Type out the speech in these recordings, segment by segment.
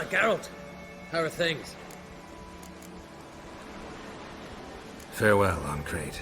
Geralt. How are things? Farewell, Ancrate.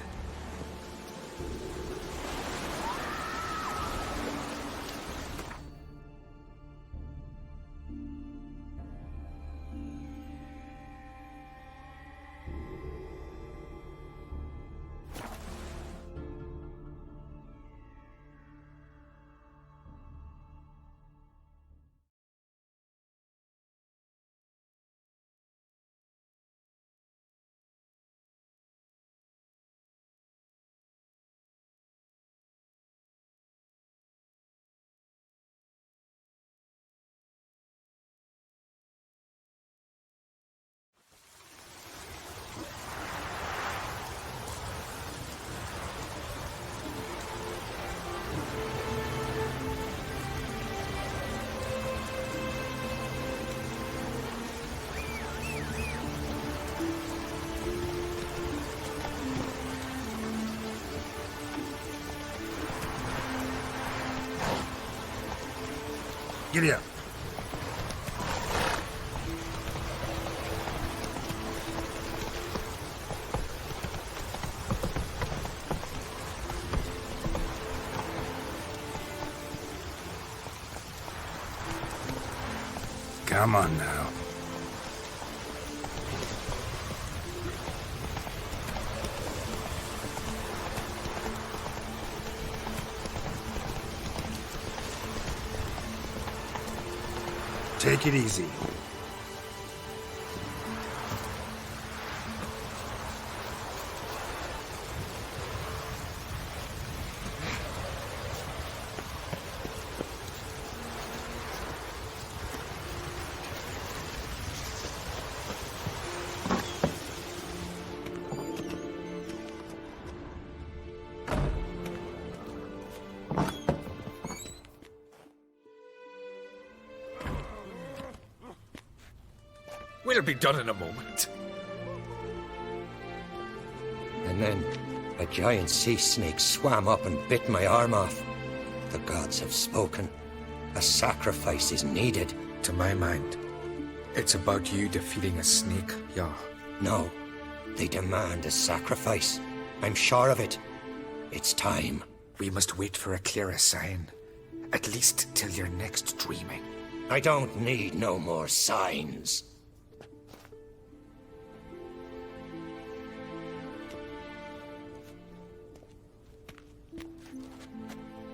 Giddy up. Come on now. Take it easy. We'll be done in a moment. And then a giant sea snake swam up and bit my arm off. The gods have spoken. A sacrifice is needed. To my mind, it's about you defeating a snake, yeah. No, they demand a sacrifice. I'm sure of it. It's time. We must wait for a clearer sign. At least till your next dreaming. I don't need no more signs.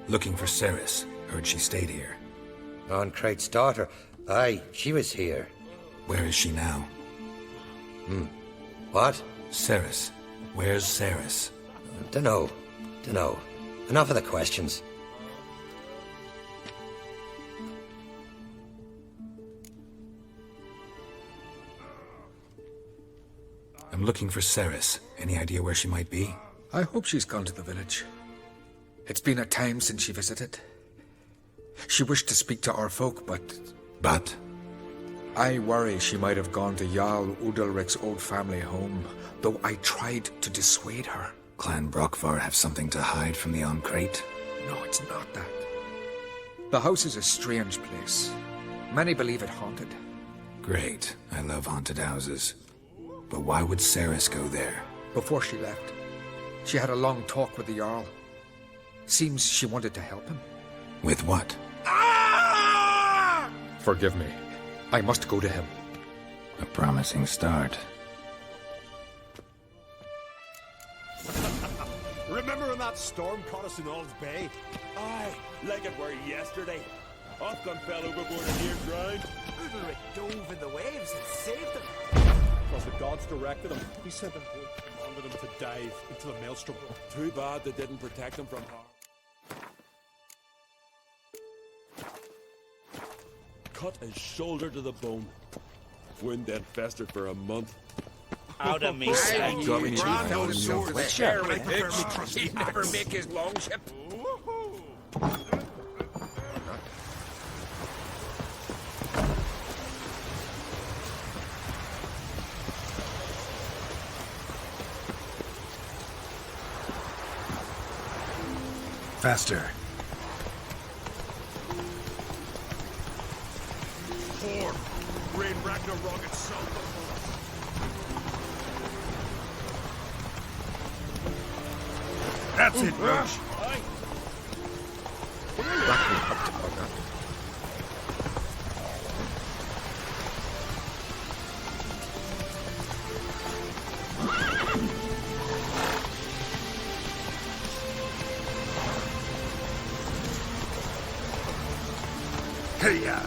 Looking for Ceres. Heard she stayed here. Ancrate's daughter. Aye, she was here. Where is she now? What? Ceres. Where's Ceres? Dunno. Enough of the questions. I'm looking for Ceres. Any idea where she might be? I hope she's gone to the village. It's been a time since she visited. She wished to speak to our folk, but... But? I worry she might have gone to Jarl Udalric's old family home, though I tried to dissuade her. Clan Brockvar have something to hide from the Ancrate? No, it's not that. The house is a strange place. Many believe it haunted. Great. I love haunted houses. But why would Ceres go there? Before she left, she had a long talk with the Jarl. Seems she wanted to help him. With what? Forgive me. I must go to him. A promising start. Remember when that storm caught us in Ald's Bay? Aye, like it were yesterday. Ofcom fell overboard and near drowned. Udalric dove in the waves and saved them. Because the gods directed him. He sent them word, commanded him to dive into the maelstrom. Too bad they didn't protect him from harm. Cut his shoulder to the bone. Wound then festered for a month. Out of me, sight. He'd never make his longship. Faster. rain Ragnarok itself. That's it, Roach. Ragnar up to bugger. Hey, ya.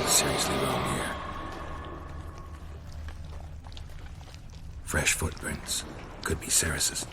Seriously wrong here. Fresh footprints. Could be Ceres's.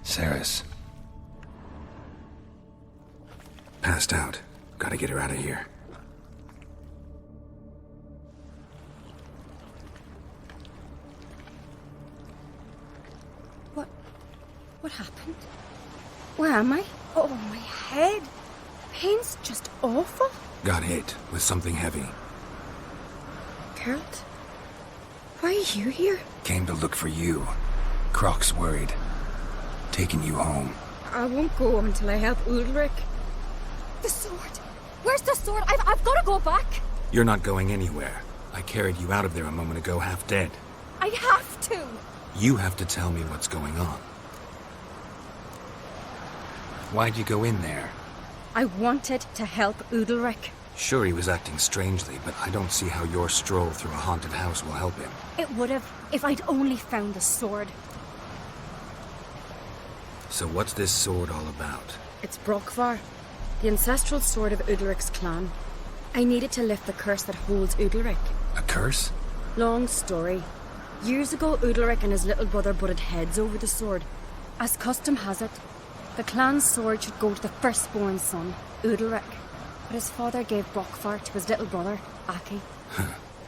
Ceres. Passed out. Gotta get her out of here. What happened? Where am I? Oh, my head. Pain's just awful. Got hit with something heavy. Geralt? Why are you here? Came to look for you. Croc's worried. Taking you home. I won't go until I help Ulrich. The sword! Where's the sword? I've got to go back! You're not going anywhere. I carried you out of there a moment ago half dead. I have to! You have to tell me what's going on. Why'd you go in there? I wanted to help Ulrich. Sure, he was acting strangely, but I don't see how your stroll through a haunted house will help him. It would have if I'd only found the sword. So what's this sword all about? It's Brokvar, the ancestral sword of Udalric's clan. I needed to lift the curse that holds Udalric. A curse? Long story. Years ago, Udalric and his little brother butted heads over the sword. As custom has it, the clan's sword should go to the firstborn son, Udalric. But his father gave Brokvar to his little brother, Aki.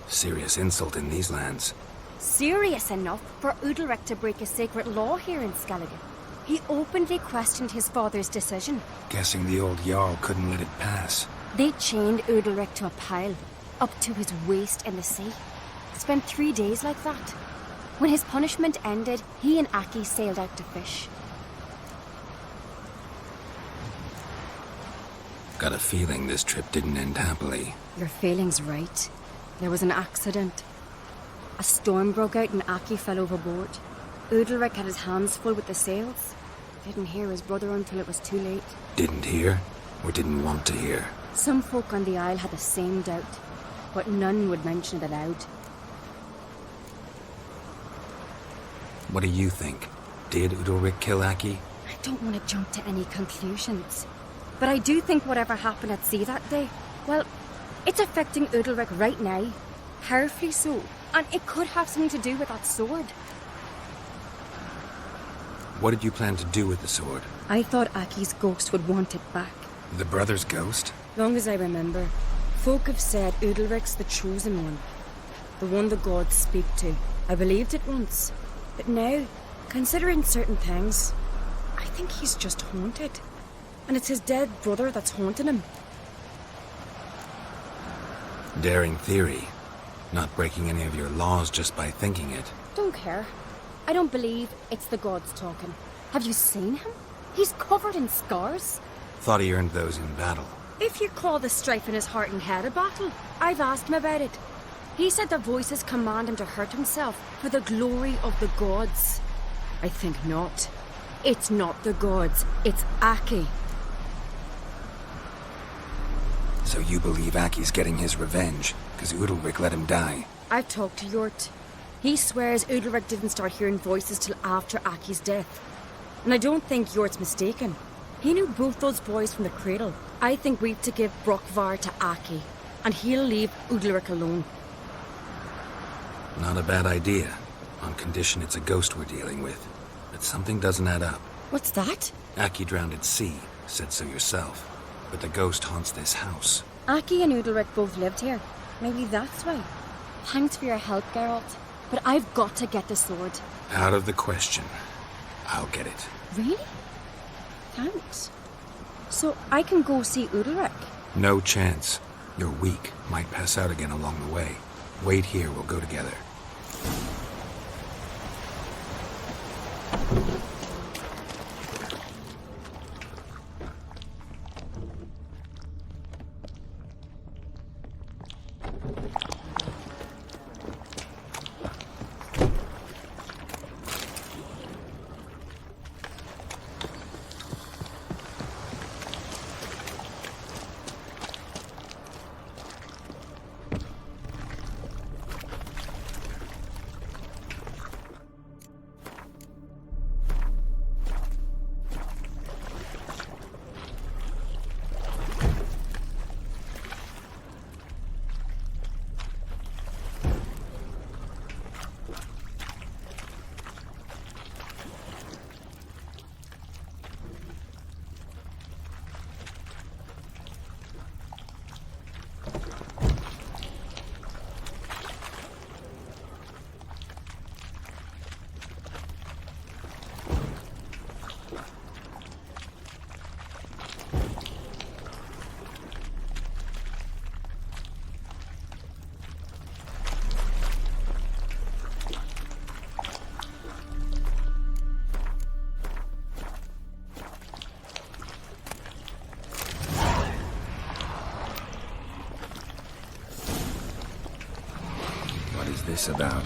Serious insult in these lands. Serious enough for Udalric to break a sacred law here in Skellige. He openly questioned his father's decision. Guessing the old Jarl couldn't let it pass. They chained Udalric to a pile, up to his waist in the sea. Spent 3 days like that. When his punishment ended, he and Aki sailed out to fish. Got a feeling this trip didn't end happily. Your feeling's right. There was an accident. A storm broke out and Aki fell overboard. Udalric had his hands full with the sails. Didn't hear his brother until it was too late. Didn't hear? Or didn't want to hear? Some folk on the Isle had the same doubt, but none would mention it aloud. What do you think? Did Udalric kill Aki? I don't want to jump to any conclusions. But I do think whatever happened at sea that day, well, it's affecting Udalric right now. Powerfully so. And it could have something to do with that sword. What did you plan to do with the sword? I thought Aki's ghost would want it back. The brother's ghost? Long as I remember, folk have said Udalric's the chosen one. The one the gods speak to. I believed it once. But now, considering certain things, I think he's just haunted. And it's his dead brother that's haunting him. Daring theory. Not breaking any of your laws just by thinking it. Don't care. I don't believe it's the gods talking. Have you seen him? He's covered in scars. Thought he earned those in battle. If you call the strife in his heart and head a battle, I've asked him about it. He said their voices command him to hurt himself for the glory of the gods. I think not. It's not the gods, it's Aki. So you believe Aki's getting his revenge, because Udalric let him die? I've talked to Yort. He swears Udalric didn't start hearing voices till after Aki's death. And I don't think Yort's mistaken. He knew both those boys from the cradle. I think we've to give Brokvar to Aki, and he'll leave Udalric alone. Not a bad idea, on condition it's a ghost we're dealing with. But something doesn't add up. What's that? Aki drowned at sea, said so yourself. But the ghost haunts this house. Aki and Udalric both lived here. Maybe that's why. Thanks for your help, Geralt. But I've got to get the sword. Out of the question. I'll get it. Really? Thanks. So I can go see Udalric? No chance. You're weak. Might pass out again along the way. Wait here, we'll go together. What is this about?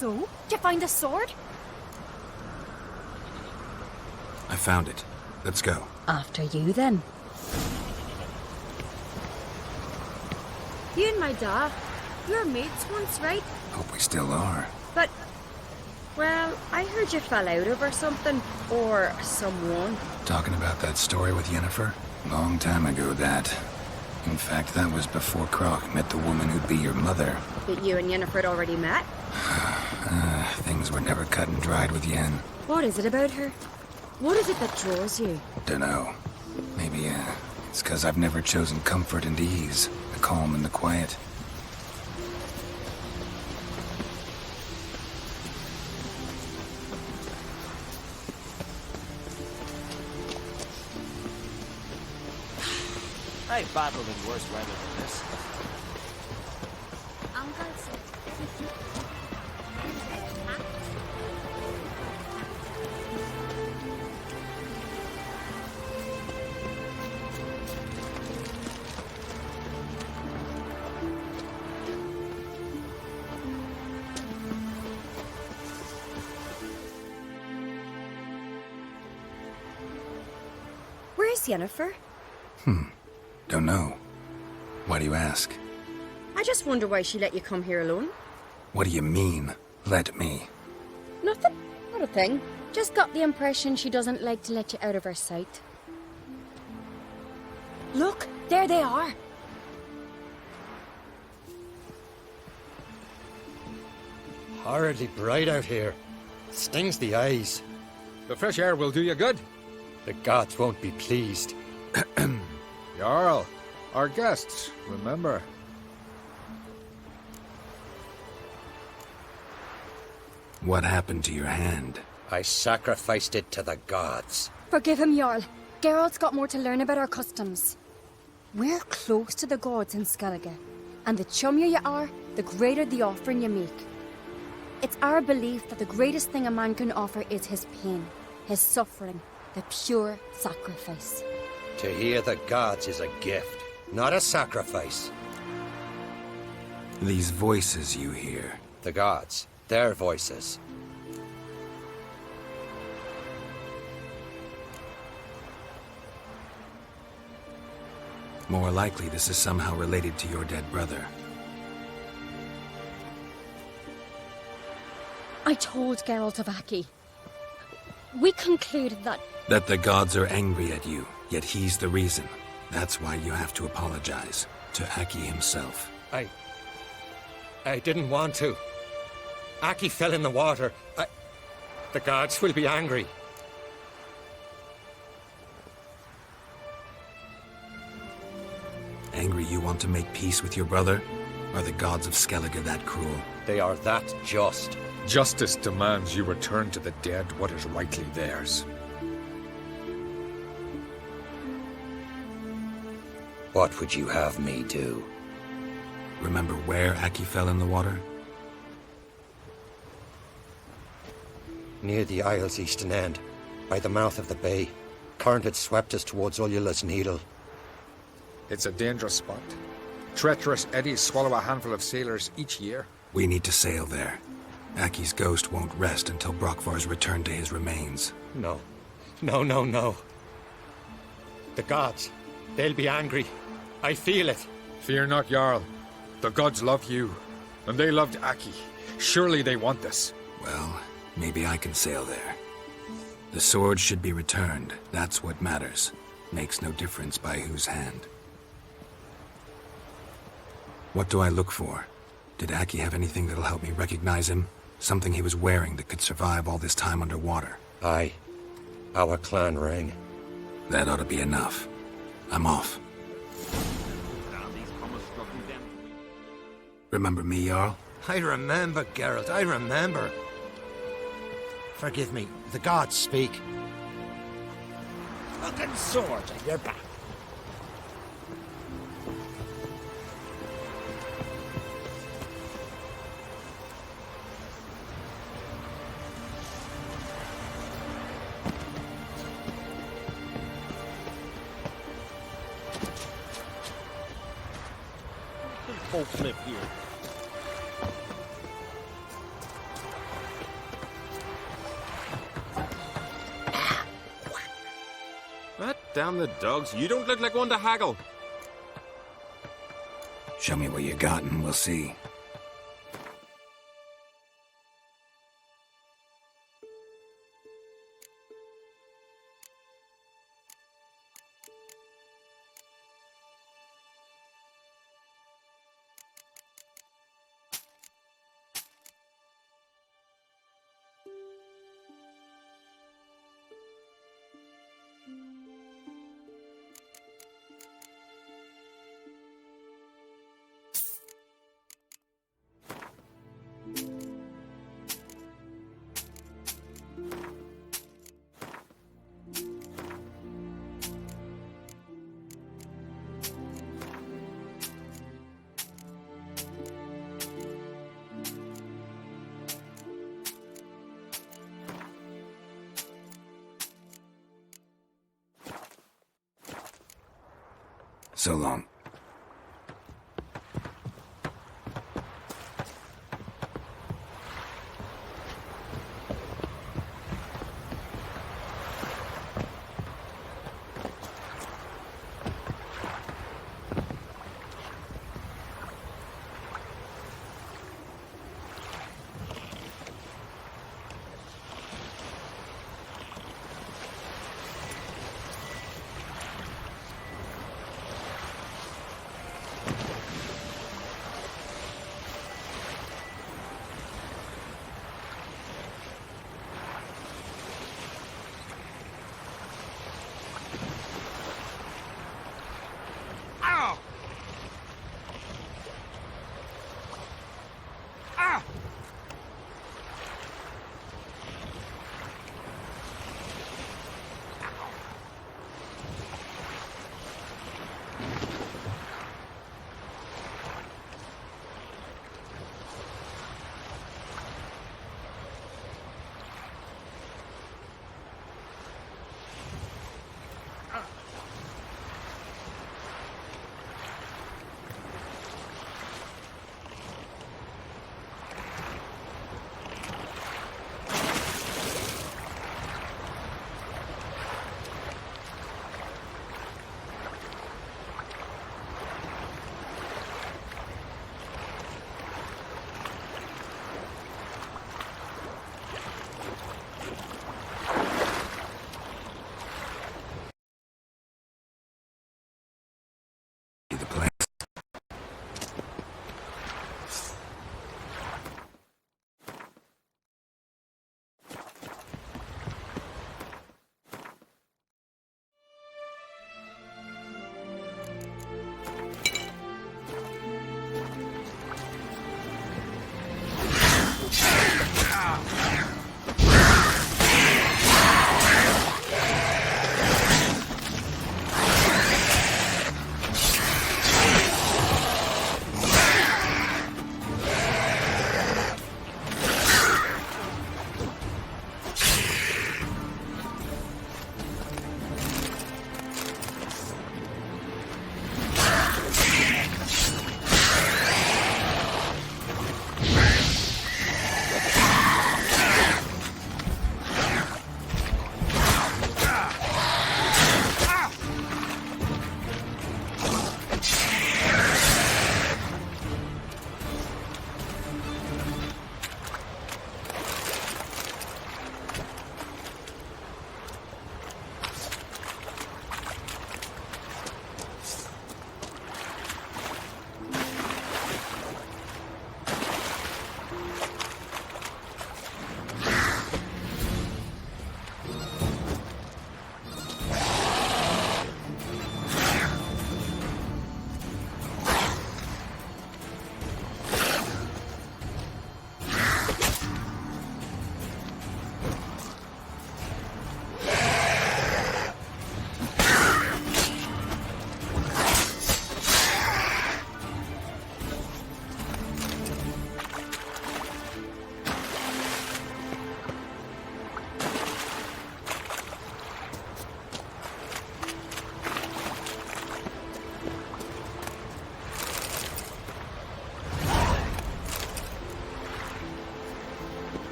So? Did you find the sword? I found it. Let's go. After you, then. You and my dad, you were mates once, right? Hope we still are. But, well, I heard you fell out over something. Or someone. Talking about that story with Yennefer? Long time ago, that. In fact, that was before Croc met the woman who'd be your mother. That you and Yennefer had already met? Things were never cut and dried with Yen. What is it about her? What is it that draws you? Dunno. Maybe, it's 'cause I've never chosen comfort and ease. The calm and the quiet. I've battled in worse weather than this. Where's Yennefer? Don't know. Why do you ask? I just wonder why she let you come here alone. What do you mean, let me? Nothing. Not a thing. Just got the impression she doesn't like to let you out of her sight. Look, there they are. Horridly bright out here. Stings the eyes. The fresh air will do you good. The gods won't be pleased. Jarl, our guests, remember. What happened to your hand? I sacrificed it to the gods. Forgive him, Jarl. Geralt's got more to learn about our customs. We're close to the gods in Skellige, and the chummier you are, the greater the offering you make. It's our belief that the greatest thing a man can offer is his pain, his suffering, the pure sacrifice. To hear the gods is a gift, not a sacrifice. These voices you hear. The gods, their voices. More likely this is somehow related to your dead brother. I told Geralt of Aki. We concluded that That the gods are angry at you, yet he's the reason. That's why you have to apologize to Aki himself. I didn't want to. Aki fell in the water. The gods will be angry. Angry you want to make peace with your brother? Are the gods of Skellige that cruel? They are that just. Justice demands you return to the dead what is rightly theirs. What would you have me do? Remember where Aki fell in the water? Near the Isle's eastern end, by the mouth of the bay. Current had swept us towards Ullula's Needle. It's a dangerous spot. Treacherous eddies swallow a handful of sailors each year. We need to sail there. Aki's ghost won't rest until Brokvar's returned to his remains. No. No. The gods, they'll be angry. I feel it. Fear not, Jarl. The gods love you, and they loved Aki. Surely they want this. Well, maybe I can sail there. The sword should be returned. That's what matters. Makes no difference by whose hand. What do I look for? Did Aki have anything that'll help me recognize him? Something he was wearing that could survive all this time underwater? Aye. Our clan ring. That ought to be enough. I'm off. Remember me, Jarl? I remember, Geralt, I remember. Forgive me, the gods speak. Fucking sword on your back. Folks live here. Damn the dogs, you don't look like one to haggle. Show me what you got and we'll see. So long.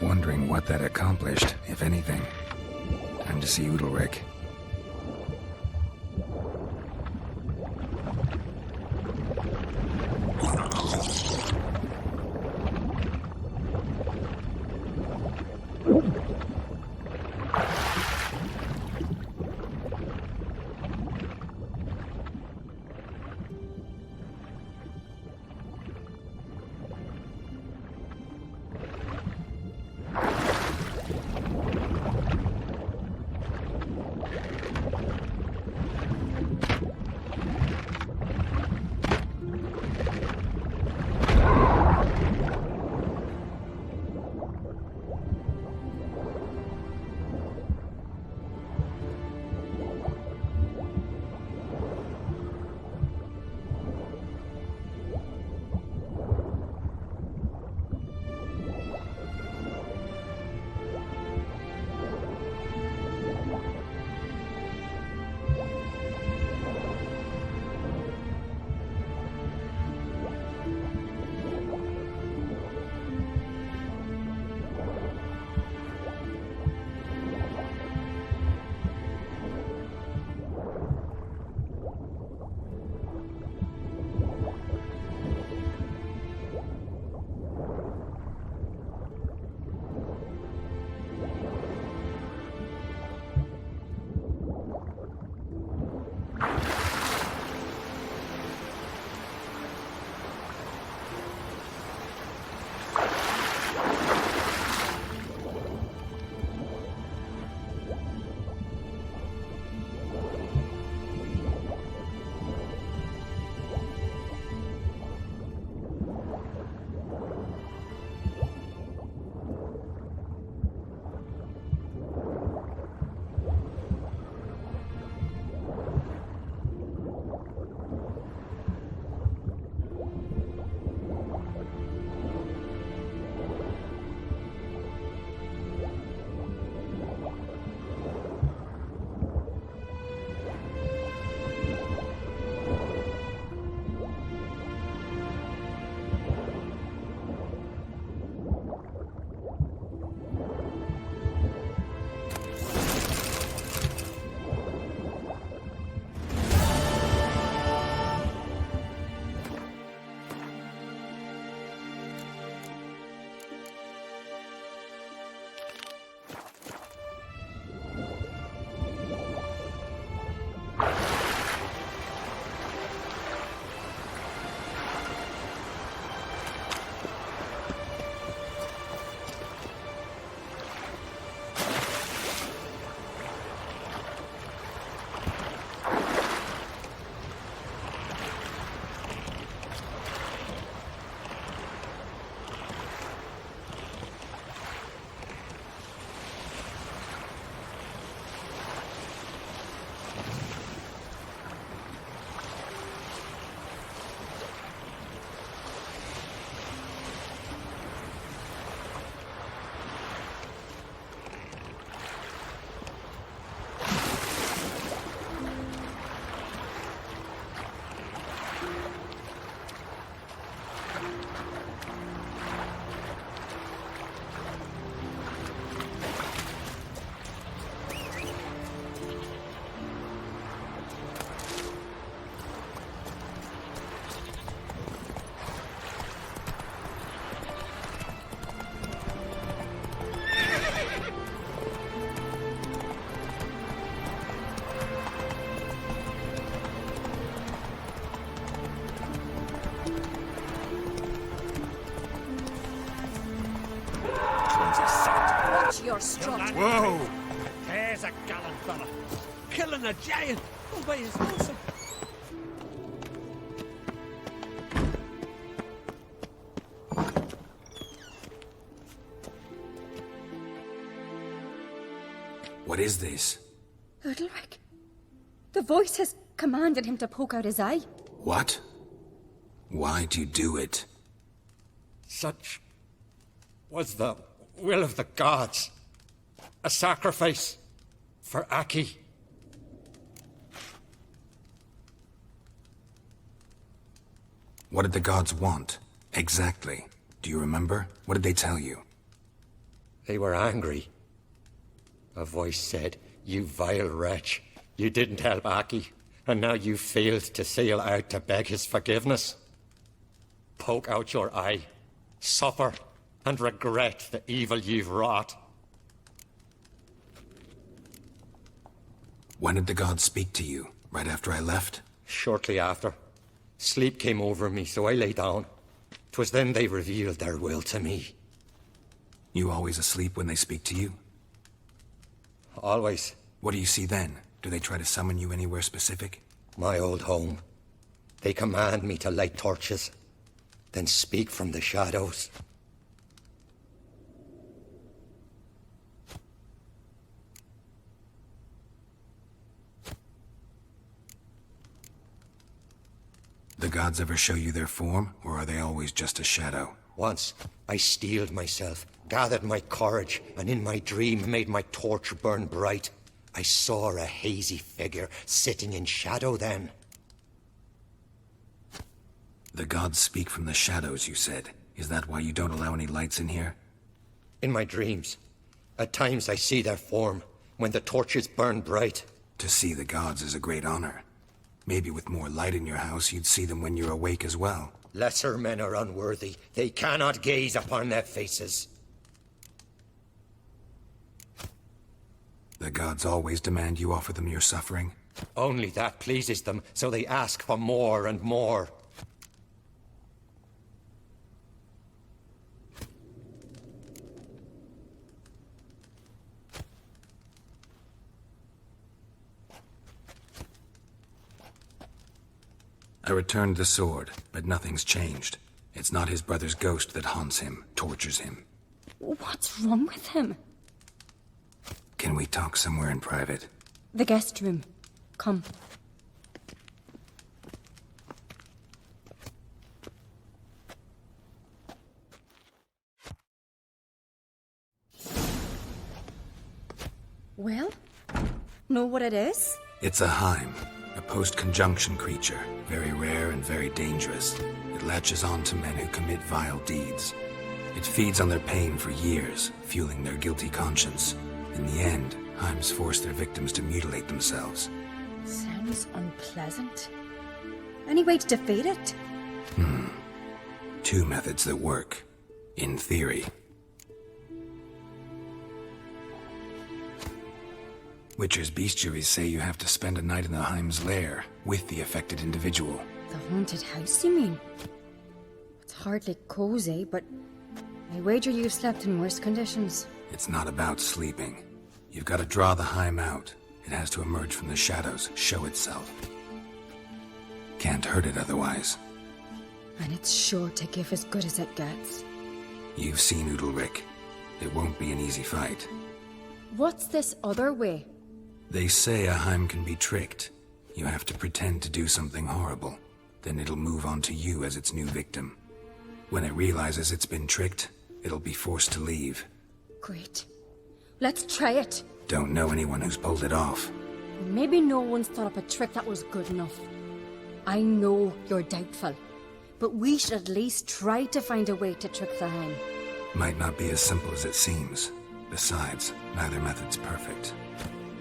wondering what that accomplished, if anything. Time to see Udalric. Watch your strut. Whoa! There's a gallant fella. Killing a giant all by his lonesome. What is this? Udalric. The voice has commanded him to poke out his eye. What? Why'd you do it? Such was the will of the gods. A sacrifice for Aki. What did the gods want? Exactly. Do you remember? What did they tell you? They were angry. A voice said, "You vile wretch, you didn't help Aki, and now you failed to sail out to beg his forgiveness. Poke out your eye, suffer, and regret the evil you've wrought." When did the gods speak to you? Right after I left? Shortly after. Sleep came over me, so I lay down. 'Twas then they revealed their will to me. You always asleep when they speak to you? Always. What do you see then? Do they try to summon you anywhere specific? My old home. They command me to light torches, then speak from the shadows. The gods ever show you their form, or are they always just a shadow? Once, I steeled myself, gathered my courage, and in my dream made my torch burn bright. I saw a hazy figure sitting in shadow then. The gods speak from the shadows, you said. Is that why you don't allow any lights in here? In my dreams. At times I see their form, when the torches burn bright. To see the gods is a great honor. Maybe with more light in your house, you'd see them when you're awake as well. Lesser men are unworthy. They cannot gaze upon their faces. The gods always demand you offer them your suffering? Only that pleases them, so they ask for more and more. I returned the sword, but nothing's changed. It's not his brother's ghost that haunts him, tortures him. What's wrong with him? Can we talk somewhere in private? The guest room. Come. Well, know what it is? It's a Heim, a post-conjunction creature, very rare and very dangerous. It latches on to men who commit vile deeds. It feeds on their pain for years, fueling their guilty conscience. In the end, Heims force their victims to mutilate themselves. Sounds unpleasant. Any way to defeat it? Two methods that work. In theory. Witcher's bestiaries say you have to spend a night in the Heim's lair, with the affected individual. The haunted house, you mean? It's hardly cozy, but I wager you've slept in worse conditions. It's not about sleeping. You've got to draw the Heim out. It has to emerge from the shadows, show itself. Can't hurt it otherwise. And it's sure to give as good as it gets. You've seen Udalric. It won't be an easy fight. What's this other way? They say a Heim can be tricked. You have to pretend to do something horrible. Then it'll move on to you as its new victim. When it realizes it's been tricked, it'll be forced to leave. Great. Let's try it. Don't know anyone who's pulled it off. Maybe no one's thought up a trick that was good enough. I know you're doubtful, but we should at least try to find a way to trick the Heim. Might not be as simple as it seems. Besides, neither method's perfect.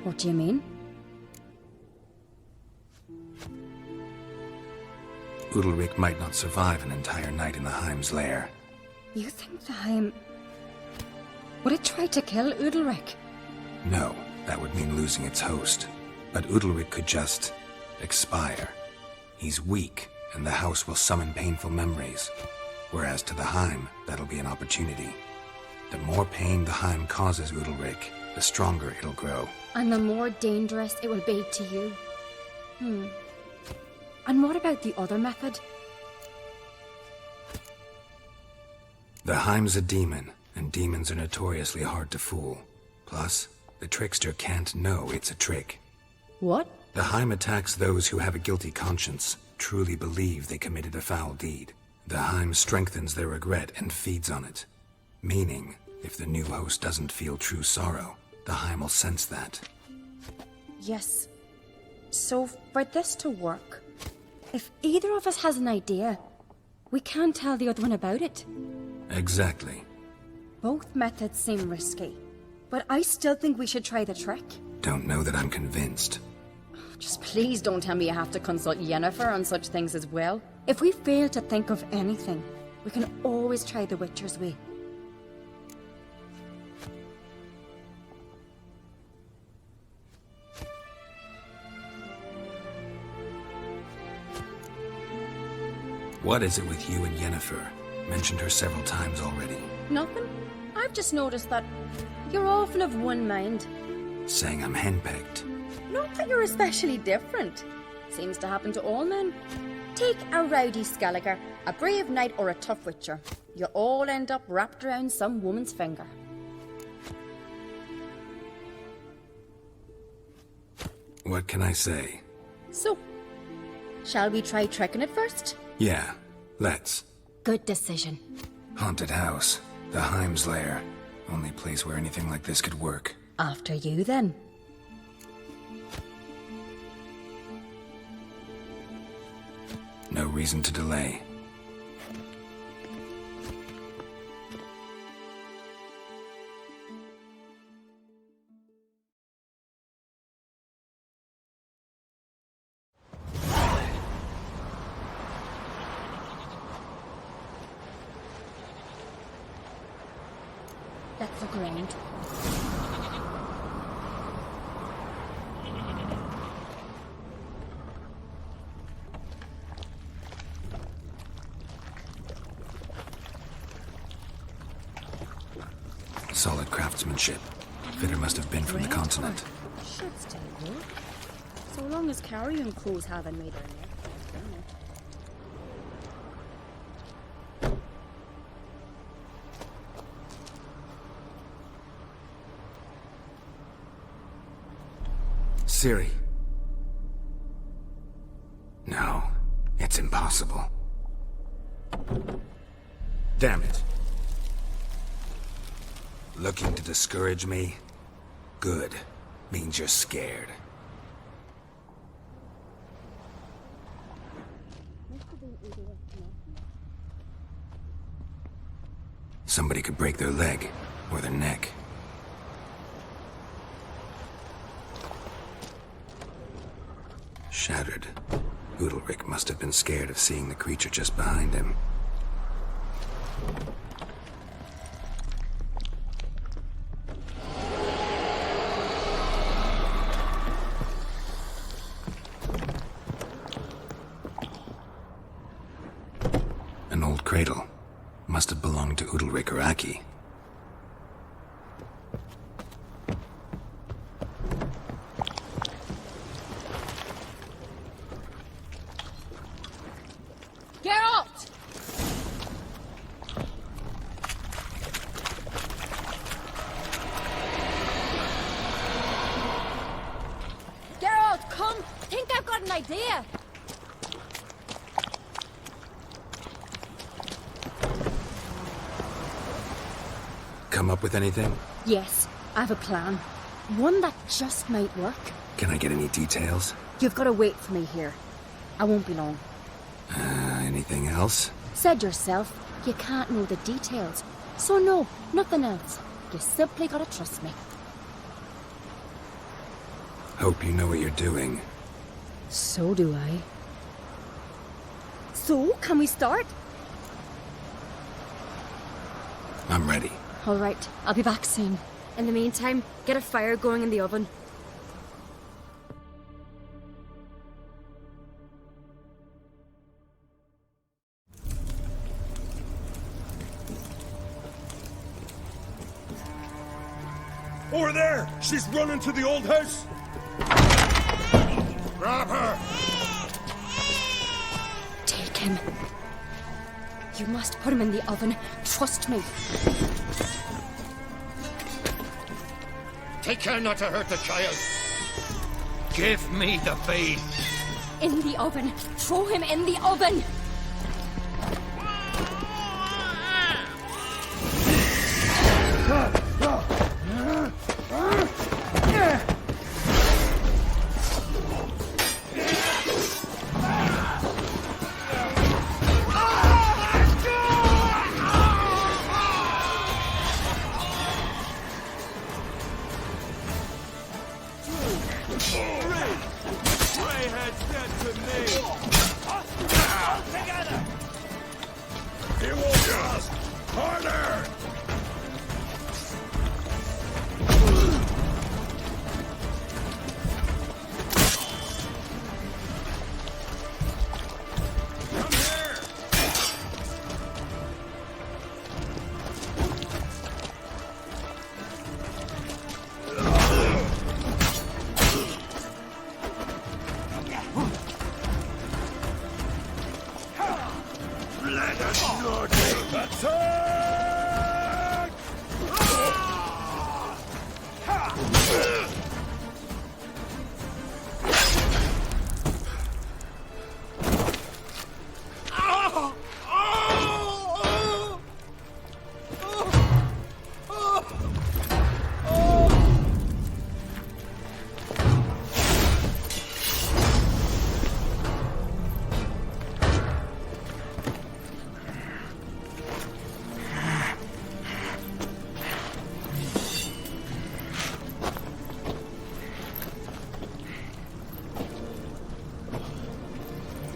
What do you mean? Udalric might not survive an entire night in the Heim's lair. You think the Heim... Would it try to kill Udalric? No, that would mean losing its host. But Udalric could just... expire. He's weak, and the house will summon painful memories. Whereas to the Heim, that'll be an opportunity. The more pain the Heim causes Udalric, the stronger it'll grow. And the more dangerous it will be to you. And what about the other method? The Heim's a demon, and demons are notoriously hard to fool. Plus, the trickster can't know it's a trick. What? The Heim attacks those who have a guilty conscience, truly believe they committed a foul deed. The Heim strengthens their regret and feeds on it. Meaning, if the new host doesn't feel true sorrow, the Heim will sense that. Yes. So, for this to work, if either of us has an idea, we can't tell the other one about it. Exactly. Both methods seem risky, but I still think we should try the trick. Don't know that I'm convinced. Just please don't tell me you have to consult Yennefer on such things as well. If we fail to think of anything, we can always try the Witcher's way. What is it with you and Yennefer? Mentioned her several times already. Nothing. I've just noticed that you're often of one mind. Saying I'm henpecked. Not that you're especially different. Seems to happen to all men. Take a rowdy Skelliger, a brave knight or a tough witcher. You all end up wrapped around some woman's finger. What can I say? So, shall we try tricking it first? Yeah, let's. Good decision. Haunted house. The Heim's lair. Only place where anything like this could work. After you, then. No reason to delay. Let's look around. Solid craftsmanship. Fitter must have been from the continent. Should still work. So long as carrion crews haven't made their net. Ciri. No, it's impossible. Damn it. Looking to discourage me? Good. Means you're scared. Somebody could break their leg, or their neck. Shattered. Udalric must have been scared of seeing the creature just behind him. An old cradle. Must have belonged to Udalric or Aki. Idea. Come up with anything? Yes, I have a plan. One that just might work. Can I get any details? You've got to wait for me here. I won't be long. Anything else? Said yourself, you can't know the details. So no, nothing else. You simply gotta trust me. Hope you know what you're doing. So do I. So, can we start? I'm ready. All right, I'll be back soon. In the meantime, get a fire going in the oven. Over there! She's running to the old house! Grab her! Take him. You must put him in the oven. Trust me. Take care not to hurt the child. Give me the babe. In the oven. Throw him in the oven. Greyhead's dead to me! Together! You will just harder! Come here! Let us not attack!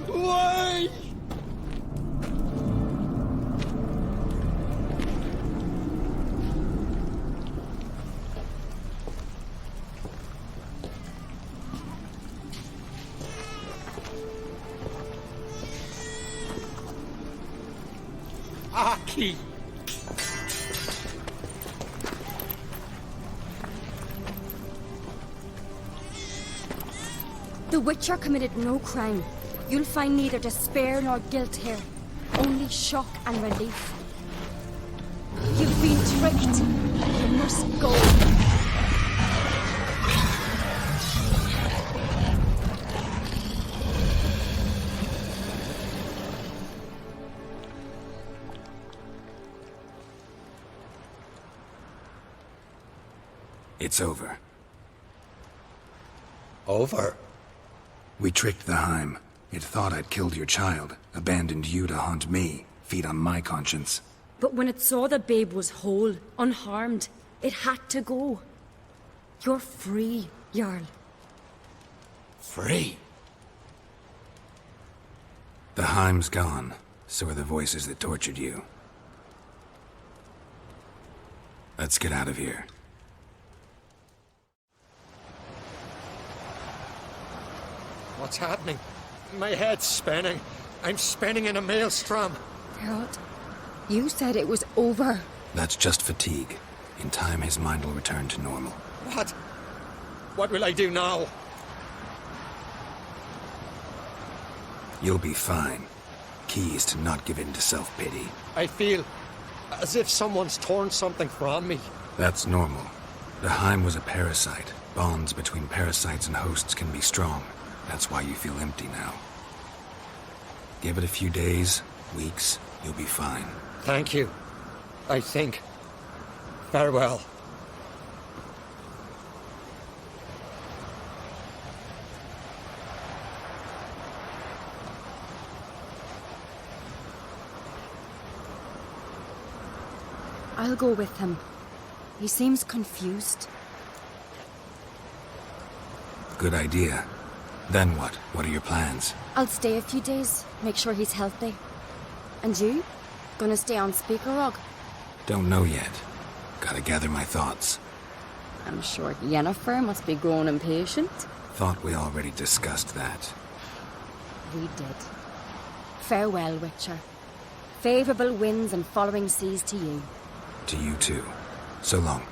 Why? Aki! The Witcher committed no crime. You'll find neither despair nor guilt here. Only shock and relief. You've been tricked. You must go. It's over. Over? We tricked the Heim. It thought I'd killed your child, abandoned you to haunt me, feed on my conscience. But when it saw the babe was whole, unharmed, it had to go. You're free, Jarl. Free? The Heim's gone, so are the voices that tortured you. Let's get out of here. What's happening? My head's spinning. I'm spinning in a maelstrom. Geralt, you said it was over. That's just fatigue. In time, his mind will return to normal. What? What will I do now? You'll be fine. Key is to not give in to self-pity. I feel as if someone's torn something from me. That's normal. The Heim was a parasite. Bonds between parasites and hosts can be strong. That's why you feel empty now. Give it a few days, weeks, you'll be fine. Thank you. I think. Farewell. I'll go with him. He seems confused. Good idea. Then what? What are your plans? I'll stay a few days, make sure he's healthy. And you? Gonna stay on Speaker Rock? Don't know yet. Gotta gather my thoughts. I'm sure Yennefer must be grown impatient. Thought we already discussed that. We did. Farewell, Witcher. Favourable winds and following seas to you. To you too. So long.